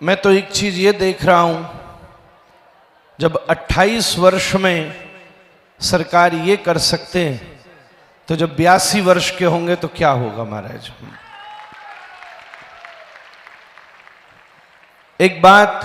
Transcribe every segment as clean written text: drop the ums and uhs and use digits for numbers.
मैं तो एक चीज ये देख रहा हूं, जब 28 वर्ष में सरकार ये कर सकते हैं तो जब 82 वर्ष के होंगे तो क्या होगा महाराज। एक बात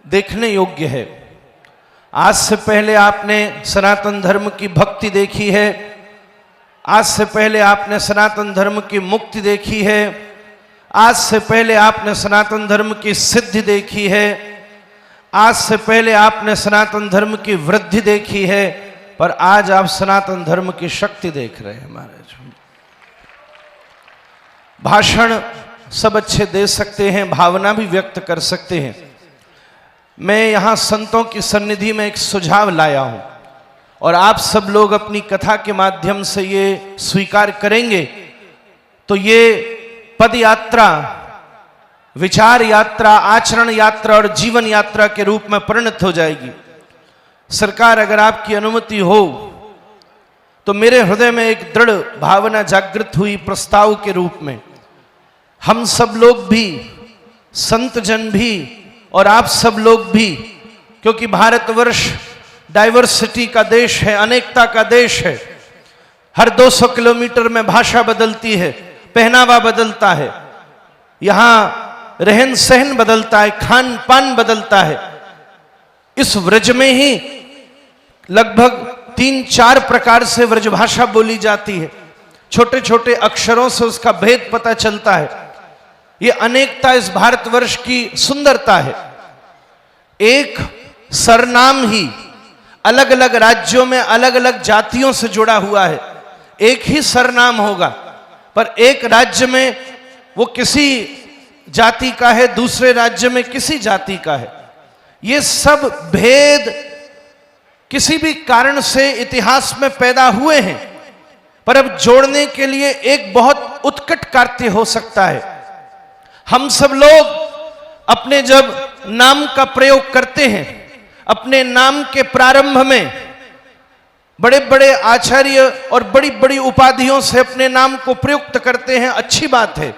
देखने योग्य है, आज से पहले आपने सनातन धर्म की भक्ति देखी है, आज से पहले आपने सनातन धर्म की मुक्ति देखी है, आज से पहले आपने सनातन धर्म की सिद्धि देखी है, आज से पहले आपने सनातन धर्म की वृद्धि देखी है, पर आज आप सनातन धर्म की शक्ति देख रहे हैं महाराज। भाषण सब अच्छे दे सकते हैं, भावना भी व्यक्त कर सकते हैं। मैं यहां संतों की सन्निधि में एक सुझाव लाया हूं और आप सब लोग अपनी कथा के माध्यम से ये स्वीकार करेंगे तो ये पद यात्रा, विचार यात्रा, आचरण यात्रा और जीवन यात्रा के रूप में परिणत हो जाएगी। सरकार अगर आपकी अनुमति हो तो मेरे हृदय में एक दृढ़ भावना जागृत हुई प्रस्ताव के रूप में, हम सब लोग भी, संत जन भी और आप सब लोग भी, क्योंकि भारतवर्ष डाइवर्सिटी का देश है, अनेकता का देश है। हर 200 किलोमीटर में भाषा बदलती है, पहनावा बदलता है, यहां रहन सहन बदलता है, खान पान बदलता है। इस व्रज में ही लगभग 3-4 प्रकार से व्रजभाषा बोली जाती है, छोटे छोटे अक्षरों से उसका भेद पता चलता है। ये अनेकता इस भारतवर्ष की सुंदरता है। एक सरनाम ही अलग अलग राज्यों में अलग अलग जातियों से जुड़ा हुआ है। एक ही सरनाम होगा पर एक राज्य में वो किसी जाति का है, दूसरे राज्य में किसी जाति का है। ये सब भेद किसी भी कारण से इतिहास में पैदा हुए हैं, पर अब जोड़ने के लिए एक बहुत उत्कट कार्य हो सकता है। हम सब लोग अपने जब नाम का प्रयोग करते हैं, अपने नाम के प्रारंभ में बड़े बड़े आचार्य और बड़ी बड़ी उपाधियों से अपने नाम को प्रयुक्त करते हैं, अच्छी बात है।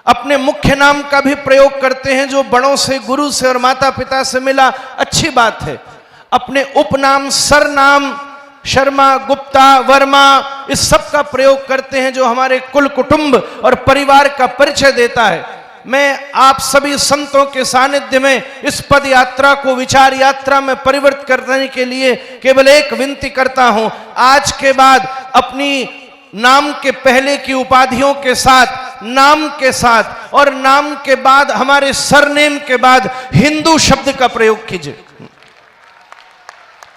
अपने मुख्य नाम का भी प्रयोग करते हैं जो बड़ों से, गुरु से और माता पिता से मिला, अच्छी बात है। अपने उपनाम, सरनाम, शर्मा, गुप्ता, वर्मा, इस सब का प्रयोग करते हैं जो हमारे कुल कुटुंब और परिवार का परिचय देता है। मैं आप सभी संतों के सानिध्य में इस पद यात्रा को विचार यात्रा में परिवर्तित करने के लिए केवल एक विनती करता हूं, आज के बाद अपनी नाम के पहले की उपाधियों के साथ, नाम के साथ और नाम के बाद हमारे सरनेम के बाद हिंदू शब्द का प्रयोग कीजिए।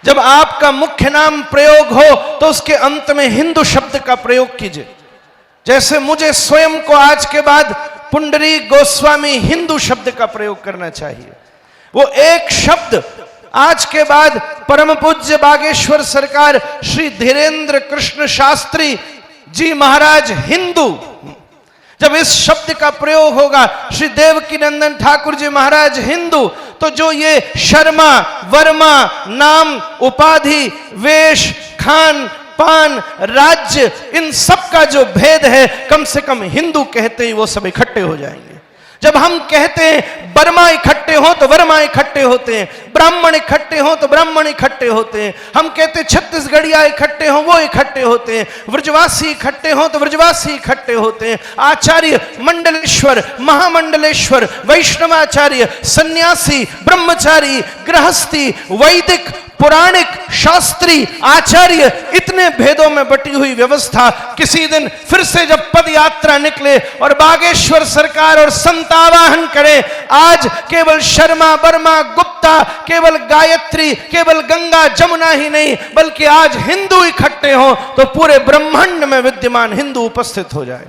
जब आपका मुख्य नाम प्रयोग हो तो उसके अंत में हिंदू शब्द का प्रयोग कीजिए। जैसे मुझे स्वयं को आज के बाद पुंडरी गोस्वामी हिंदू शब्द का प्रयोग करना चाहिए। वो एक शब्द आज के बाद परम पूज्य बागेश्वर सरकार श्री धीरेन्द्र कृष्ण शास्त्री जी महाराज हिंदू, जब इस शब्द का प्रयोग होगा, श्री देवकी नंदन ठाकुर जी महाराज हिंदू, तो जो ये शर्मा, वर्मा, नाम, उपाधि, वेश, खान पान, राज्य, इन सब का जो भेद है, कम से कम हिंदू कहते ही वो सब इकट्ठे हो जाएंगे। जब हम कहते हैं वर्मा इकट्ठे हो तो वर्मा इकट्ठे होते हैं, ब्राह्मण इकट्ठे हो तो ब्राह्मण इकट्ठे होते हैं, हम कहते हैं छत्तीसगढ़िया इकट्ठे हो वो इकट्ठे होते हैं, व्रजवासी इकट्ठे हो तो व्रजवासी इकट्ठे होते हैं, आचार्य, मंडलेश्वर, महामंडलेश्वर, वैष्णवाचार्य, सन्यासी, ब्रह्मचारी, गृहस्थी, वैदिक, पुराणिक, शास्त्री, आचार्य, इतने भेदों में बटी हुई व्यवस्था किसी दिन फिर से जब पद यात्रा निकले और बागेश्वर सरकार और संतावाहन करें, आज केवल शर्मा, वर्मा, गुप्ता, केवल गायत्री, केवल गंगा जमुना ही नहीं बल्कि आज हिंदू इकट्ठे हो तो पूरे ब्रह्मांड में विद्यमान हिंदू उपस्थित हो जाए।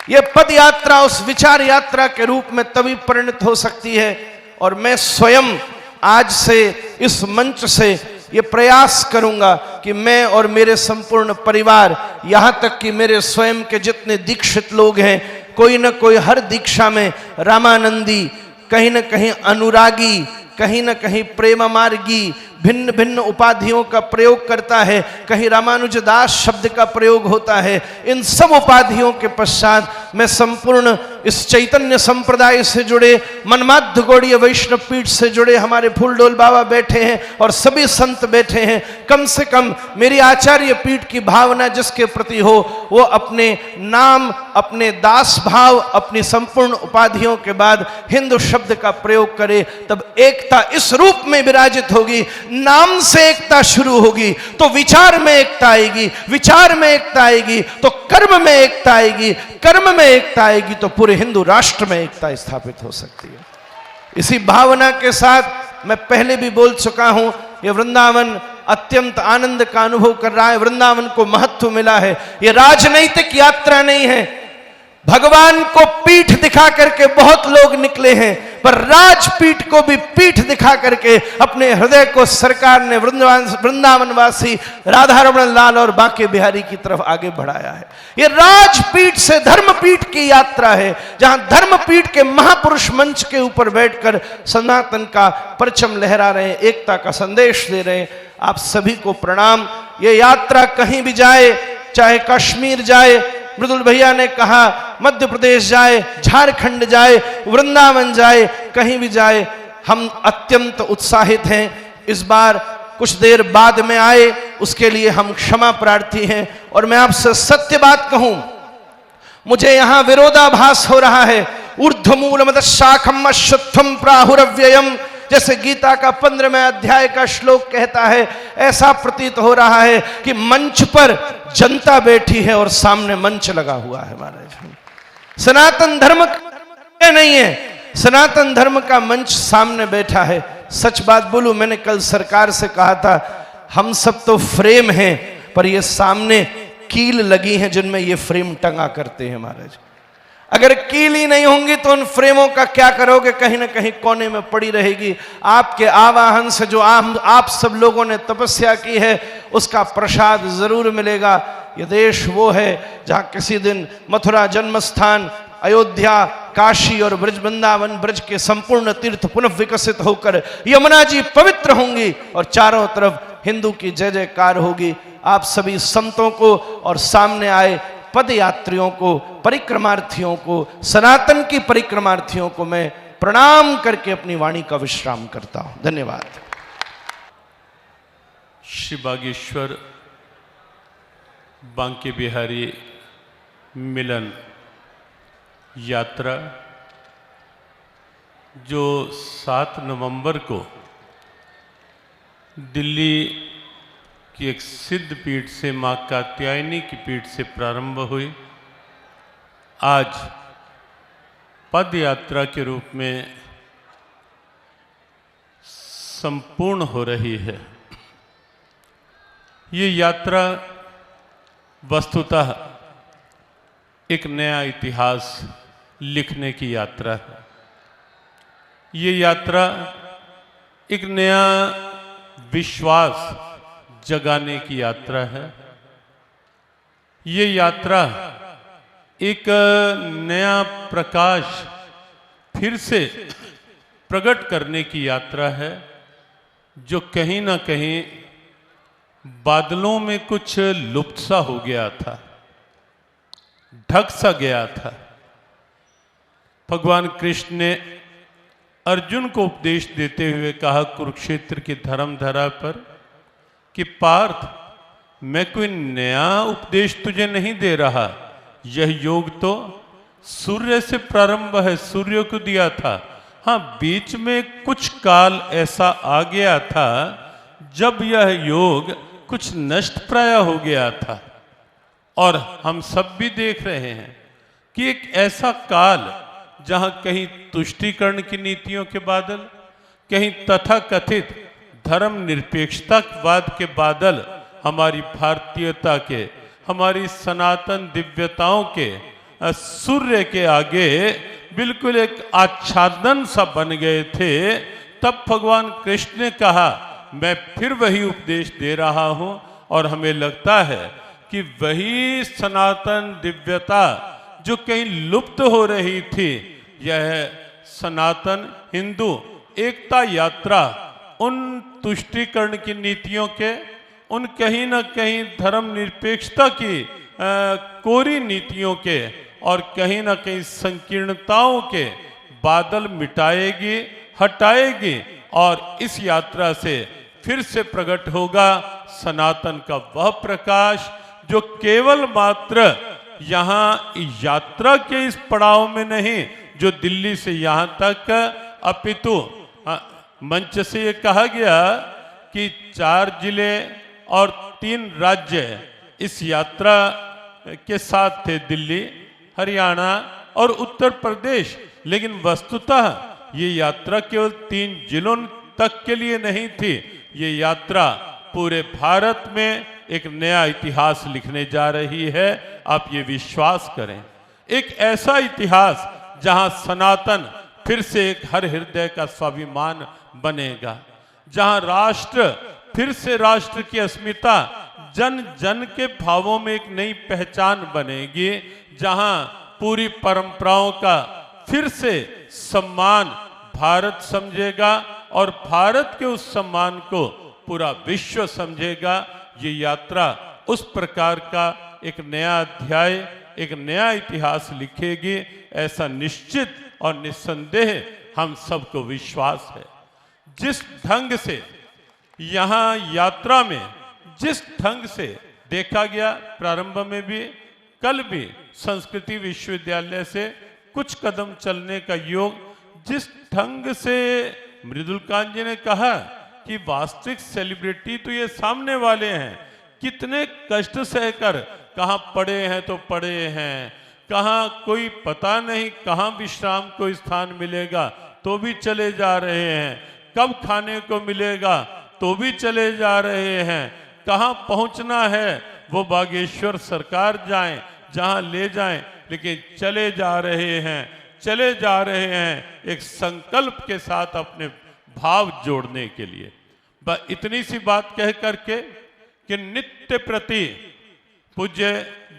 यह पद यात्रा उस विचार यात्रा के रूप में तभी परिणत हो सकती है। और मैं स्वयं आज से इस मंच से ये प्रयास करूंगा कि मैं और मेरे संपूर्ण परिवार, यहां तक कि मेरे स्वयं के जितने दीक्षित लोग हैं, कोई न कोई हर दीक्षा में रामानंदी, कहीं न कहीं अनुरागी, कहीं न कहीं प्रेम मार्गी, भिन्न भिन्न उपाधियों का प्रयोग करता है, कहीं रामानुजदास शब्द का प्रयोग होता है। इन सब उपाधियों के पश्चात मैं संपूर्ण इस चैतन्य संप्रदाय से जुड़े, मनमाध्य गौड़ीय वैष्णव पीठ से जुड़े हमारे फूलडोल बाबा बैठे हैं और सभी संत बैठे हैं। कम से कम मेरी आचार्य पीठ की भावना जिसके प्रति हो, वो अपने नाम, अपने दास भाव, अपनी संपूर्ण उपाधियों के बाद हिंदू शब्द का प्रयोग करे, तब एकता इस रूप में विराजित होगी। नाम से एकता शुरू होगी तो विचार में एकता आएगी, विचार में एकता आएगी तो कर्म में एकता आएगी, कर्म में एकता आएगी तो पूरे हिंदू राष्ट्र में एकता स्थापित हो सकती है। इसी भावना के साथ मैं पहले भी बोल चुका हूं, ये वृंदावन अत्यंत आनंद का अनुभव कर रहा है। वृंदावन को महत्व मिला है। ये राजनैतिक यात्रा नहीं है। भगवान को पीठ दिखा करके बहुत लोग निकले हैं, पर राजपीठ को भी पीठ दिखा करके अपने हृदय को सरकार ने वृंदावनवासी राधा रमण लाल और बांके बिहारी की तरफ आगे बढ़ाया है। ये राजपीठ से धर्मपीठ की यात्रा है, जहां धर्मपीठ के महापुरुष मंच के ऊपर बैठकर सनातन का परचम लहरा रहे हैं, एकता का संदेश दे रहे हैं। आप सभी को प्रणाम। ये यात्रा कहीं भी जाए, चाहे कश्मीर जाए, मृदुल भैया ने कहा मध्य प्रदेश जाए, झारखंड जाए, वृंदावन जाए, कहीं भी जाए, हम अत्यंत उत्साहित हैं। इस बार कुछ देर बाद में आए, उसके लिए हम क्षमा प्रार्थी हैं। और मैं आपसे सत्य बात कहूं, मुझे यहां विरोधाभास हो रहा है। ऊर्ध्वमूलमतः शाखम अश्वत्थम प्राहुरव्ययम, जैसे गीता का 15वें अध्याय का श्लोक कहता है, ऐसा प्रतीत हो रहा है कि मंच पर जनता बैठी है और सामने मंच लगा हुआ है। महाराज, सनातन धर्म नहीं है, सनातन धर्म का मंच सामने बैठा है। सच बात बोलूं, मैंने कल सरकार से कहा था, हम सब तो फ्रेम हैं, पर ये सामने कील लगी हैं जिनमें ये फ्रेम टंगा करते हैं। महाराज, अगर कील ही नहीं होंगी तो उन फ्रेमों का क्या करोगे? कहीं ना कहीं कोने में पड़ी रहेगी। आपके आवाहन से जो आप सब लोगों ने तपस्या की है, उसका प्रसाद जरूर मिलेगा। ये देश वो है जहां किसी दिन मथुरा जन्म स्थान, अयोध्या, काशी और ब्रज वृंदावन ब्रज के संपूर्ण तीर्थ पुनः विकसित होकर यमुना जी पवित्र होंगी और चारों तरफ हिंदू की जय जयकार होगी। आप सभी संतों को और सामने आए पद यात्रियों को, परिक्रमार्थियों को, सनातन की परिक्रमार्थियों को मैं प्रणाम करके अपनी वाणी का विश्राम करता हूं। धन्यवाद। श्री बागेश्वर बांके बिहारी मिलन यात्रा जो 7 नवंबर को दिल्ली कि एक सिद्ध पीठ से, मां कात्यायनी की पीठ से प्रारंभ हुई, आज पद यात्रा के रूप में संपूर्ण हो रही है। ये यात्रा वस्तुतः एक नया इतिहास लिखने की यात्रा है। ये यात्रा एक नया विश्वास जगाने की यात्रा है। ये यात्रा एक नया प्रकाश फिर से प्रकट करने की यात्रा है, जो कहीं ना कहीं बादलों में कुछ लुप्त सा हो गया था, ढक सा गया था। भगवान कृष्ण ने अर्जुन को उपदेश देते हुए कहा कुरुक्षेत्र की धर्मधरा पर कि पार्थ, मैं कोई नया उपदेश तुझे नहीं दे रहा, यह योग तो सूर्य से प्रारंभ है, सूर्य को दिया था। हाँ, बीच में कुछ काल ऐसा आ गया था जब यह योग कुछ नष्ट प्राय हो गया था। और हम सब भी देख रहे हैं कि एक ऐसा काल जहां कहीं तुष्टीकरण की नीतियों के बादल, कहीं तथाकथित धर्म निरपेक्षतावाद के बादल हमारी भारतीयता के, हमारी सनातन दिव्यताओं के सूर्य के आगे बिल्कुल एक आच्छादन सा बन गए थे। तब भगवान कृष्ण ने कहा मैं फिर वही उपदेश दे रहा हूं, और हमें लगता है कि वही सनातन दिव्यता जो कहीं लुप्त हो रही थी, यह सनातन हिंदू एकता यात्रा उन तुष्टीकरण की नीतियों के, उन कहीं ना कहीं धर्मनिरपेक्षता की कोरी नीतियों के और कहीं ना कहीं संकीर्णताओं के बादल मिटाएगी, हटाएगी और इस यात्रा से फिर से प्रकट होगा सनातन का वह प्रकाश जो केवल मात्र यहाँ यात्रा के इस पड़ाव में नहीं, जो दिल्ली से यहाँ तक, अपितु मंच से ये कहा गया कि 4 जिले और 3 राज्य इस यात्रा के साथ थे, दिल्ली, हरियाणा और उत्तर प्रदेश। लेकिन वस्तुतः ये यात्रा केवल 3 जिलों तक के लिए नहीं थी, ये यात्रा पूरे भारत में एक नया इतिहास लिखने जा रही है। आप ये विश्वास करें, एक ऐसा इतिहास जहां सनातन फिर से एक हर हृदय का स्वाभिमान बनेगा, जहां राष्ट्र फिर से राष्ट्र की अस्मिता, जन जन के भावों में एक नई पहचान बनेगी, जहां पूरी परंपराओं का फिर से सम्मान भारत समझेगा और भारत के उस सम्मान को पूरा विश्व समझेगा। ये यात्रा उस प्रकार का एक नया अध्याय, एक नया इतिहास लिखेगी, ऐसा निश्चित और निस्संदेह हम सबको विश्वास है। जिस ढंग से यहाँ यात्रा में, जिस ढंग से देखा गया, प्रारंभ में भी, कल भी संस्कृति विश्वविद्यालय से कुछ कदम चलने का योग, जिस ढंग से मृदुलकांत जी ने कहा कि वास्तविक सेलिब्रिटी तो ये सामने वाले हैं, कितने कष्ट सहकर, कहाँ पड़े हैं तो पड़े हैं, कहाँ कोई पता नहीं कहाँ विश्राम को स्थान मिलेगा तो भी चले जा रहे हैं, कब खाने को मिलेगा तो भी चले जा रहे हैं, कहाँ पहुंचना है वो बागेश्वर सरकार जाएं, जहां ले जाएं, लेकिन चले जा रहे हैं, चले जा रहे हैं एक संकल्प के साथ अपने भाव जोड़ने के लिए। इतनी सी बात कह करके कि नित्य प्रति पूज्य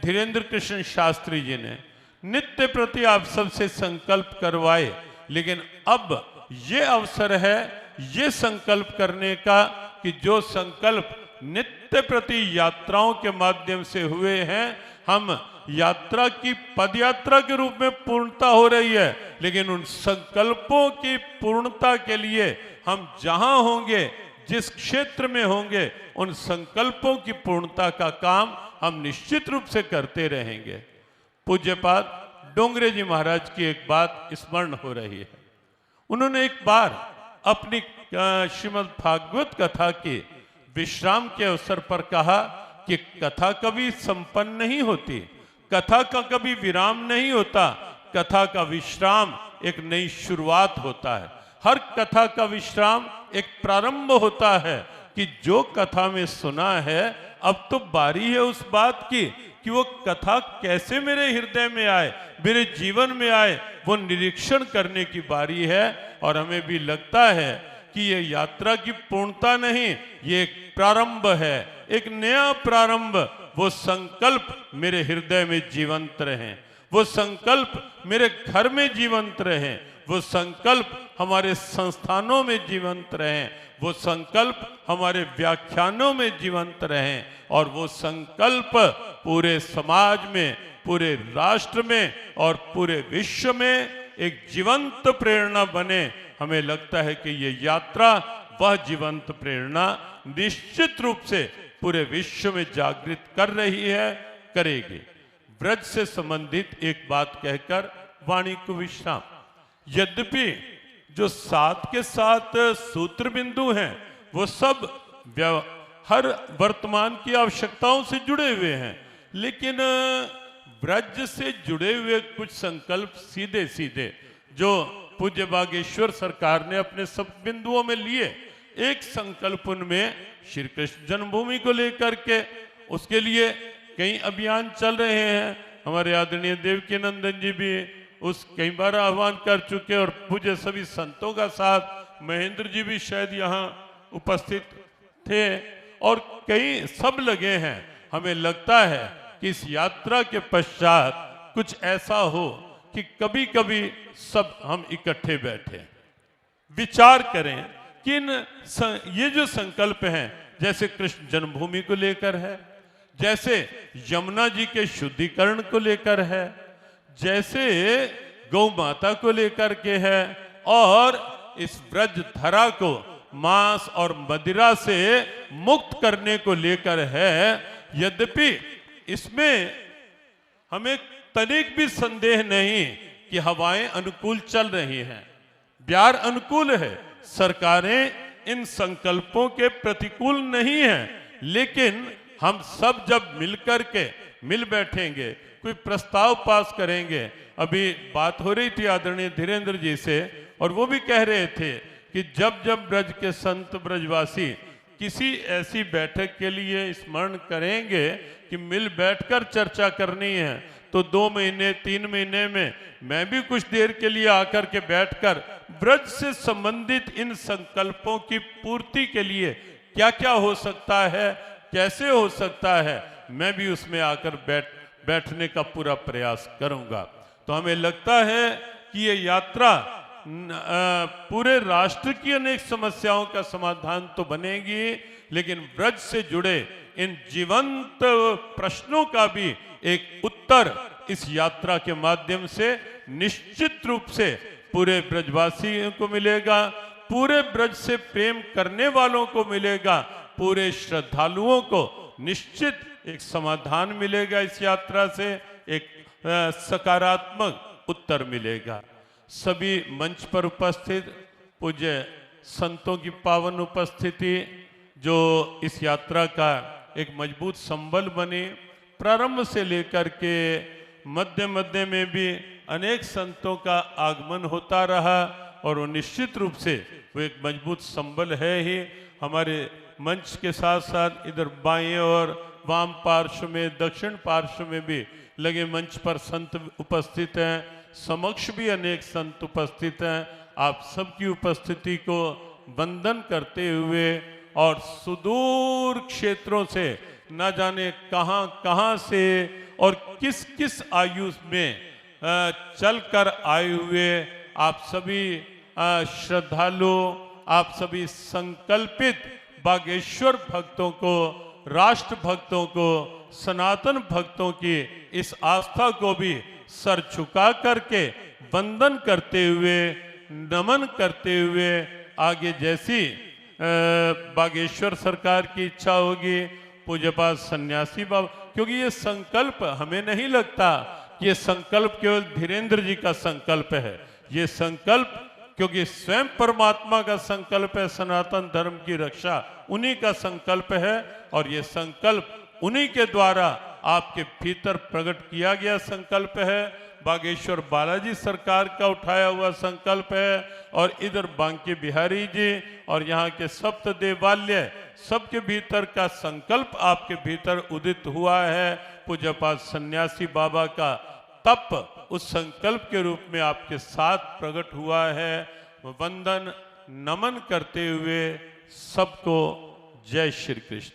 धीरेन्द्र कृष्ण शास्त्री जी ने नित्य प्रति आप सबसे संकल्प करवाए, लेकिन अब ये अवसर है ये संकल्प करने का कि जो संकल्प नित्य प्रति यात्राओं के माध्यम से हुए हैं, हम यात्रा की पदयात्रा के रूप में पूर्णता हो रही है, लेकिन उन संकल्पों की पूर्णता के लिए हम जहां होंगे, जिस क्षेत्र में होंगे, उन संकल्पों की पूर्णता का काम हम निश्चित रूप से करते रहेंगे। पूज्यपाद डोंगरे जी महाराज की एक बात स्मरण हो रही है। उन्होंने एक बार अपनी श्रीमद् भागवत कथा के विश्राम के अवसर पर कहा कि कथा कभी संपन्न नहीं होती, कथा का कभी विराम नहीं होता, कथा का विश्राम एक नई शुरुआत होता है। हर कथा का विश्राम एक प्रारंभ होता है कि जो कथा में सुना है, अब तो बारी है उस बात की कि वो कथा कैसे मेरे हृदय में आए, मेरे जीवन में आए, वो निरीक्षण करने की बारी है। और हमें भी लगता है कि ये यात्रा की पूर्णता नहीं, ये एक प्रारंभ है, एक नया प्रारंभ। वो संकल्प मेरे हृदय में जीवंत रहे, वो संकल्प मेरे घर में जीवंत रहे, वो संकल्प हमारे संस्थानों में जीवंत रहें, वो संकल्प हमारे व्याख्यानों में जीवंत रहें, और वो संकल्प पूरे समाज में, पूरे राष्ट्र में और पूरे विश्व में एक जीवंत प्रेरणा बने। हमें लगता है कि ये यात्रा वह जीवंत प्रेरणा निश्चित रूप से पूरे विश्व में जागृत कर रही है, करेगी। ब्रज से संबंधित एक बात कहकर वाणी को विश्राम। यद्यपि जो 7 के 7 सूत्र बिंदु हैं वो सब हर वर्तमान की आवश्यकताओं से जुड़े हुए हैं, लेकिन ब्रज से जुड़े हुए कुछ संकल्प सीधे सीधे जो पूज्य बागेश्वर सरकार ने अपने सब बिंदुओं में लिए। एक संकल्प उनमें श्री कृष्ण जन्मभूमि को लेकर के, उसके लिए कई अभियान चल रहे हैं। हमारे आदरणीय देवकी नंदन जी भी उस कई बार आह्वान कर चुके, और पूज्य सभी संतों का साथ महेंद्र जी भी शायद यहाँ उपस्थित थे, और कई सब लगे हैं। हमें लगता है कि इस यात्रा के पश्चात कुछ ऐसा हो कि कभी कभी सब हम इकट्ठे बैठे विचार करें, ये जो संकल्प हैं, जैसे कृष्ण जन्मभूमि को लेकर है, जैसे यमुना जी के शुद्धिकरण को लेकर है, जैसे गौ माता को लेकर के है, और इस ब्रज धरा को मांस और मदिरा से मुक्त करने को लेकर है। यद्यपि इसमें हमें तनिक भी संदेह नहीं कि हवाएं अनुकूल चल रही हैं, ब्यार अनुकूल है, सरकारें इन संकल्पों के प्रतिकूल नहीं हैं, लेकिन हम सब जब मिल बैठेंगे, कोई प्रस्ताव पास करेंगे। अभी बात हो रही थी आदरणीय धीरेन्द्र जी से, और वो भी कह रहे थे कि जब जब ब्रज के संत ब्रजवासी किसी ऐसी बैठक के लिए स्मरण करेंगे कि मिल बैठकर चर्चा करनी है, तो 2 महीने 3 महीने में मैं भी कुछ देर के लिए आकर के बैठकर ब्रज से संबंधित इन संकल्पों की पूर्ति के लिए क्या क्या हो सकता है, कैसे हो सकता है, मैं भी उसमें आकर बैठने का पूरा प्रयास करूंगा। तो हमें लगता है कि ये यात्रा पूरे राष्ट्र की अनेक समस्याओं का समाधान तो बनेगी, लेकिन ब्रज से जुड़े इन जीवंत प्रश्नों का भी एक उत्तर इस यात्रा के माध्यम से निश्चित रूप से पूरे ब्रजवासियों को मिलेगा, पूरे ब्रज से प्रेम करने वालों को मिलेगा, पूरे श्रद्धालुओं को निश्चित एक समाधान मिलेगा, इस यात्रा से एक सकारात्मक उत्तर मिलेगा। सभी मंच पर उपस्थित पूज्य संतों की पावन उपस्थिति जो इस यात्रा का एक मजबूत संबल बनी, प्रारंभ से लेकर के मध्य मध्य में भी अनेक संतों का आगमन होता रहा, और वो निश्चित रूप से वो एक मजबूत संबल है ही। हमारे मंच के साथ साथ इधर बाएं और वाम पार्श्व में, दक्षिण पार्श्व में भी लगे मंच पर संत उपस्थित हैं, समक्ष भी अनेक संत उपस्थित हैं। आप सबकी उपस्थिति को वंदन करते हुए और सुदूर क्षेत्रों से न जाने कहां कहां से और किस किस आयु में चलकर आए हुए आप सभी श्रद्धालु, आप सभी संकल्पित बागेश्वर भक्तों को, राष्ट्र भक्तों को, सनातन भक्तों की इस आस्था को भी सर झुका करके वंदन करते हुए, नमन करते हुए आगे जैसी बागेश्वर सरकार की इच्छा होगी, पूज्यपाद सन्यासी बाबा, क्योंकि ये संकल्प हमें नहीं लगता कि ये संकल्प केवल धीरेन्द्र जी का संकल्प है। ये संकल्प क्योंकि स्वयं परमात्मा का संकल्प है, सनातन धर्म की रक्षा उन्हीं का संकल्प है, और ये संकल्प उन्हीं के द्वारा आपके भीतर प्रकट किया गया संकल्प है। बागेश्वर बालाजी सरकार का उठाया हुआ संकल्प है, और इधर बांके बिहारी जी और यहाँ के सप्त देवालय सबके भीतर का संकल्प आपके भीतर उदित हुआ है। पूज्यपाद सन्यासी बाबा का तप उस संकल्प के रूप में आपके साथ प्रकट हुआ है। वंदन नमन करते हुए सबको जय श्री कृष्ण।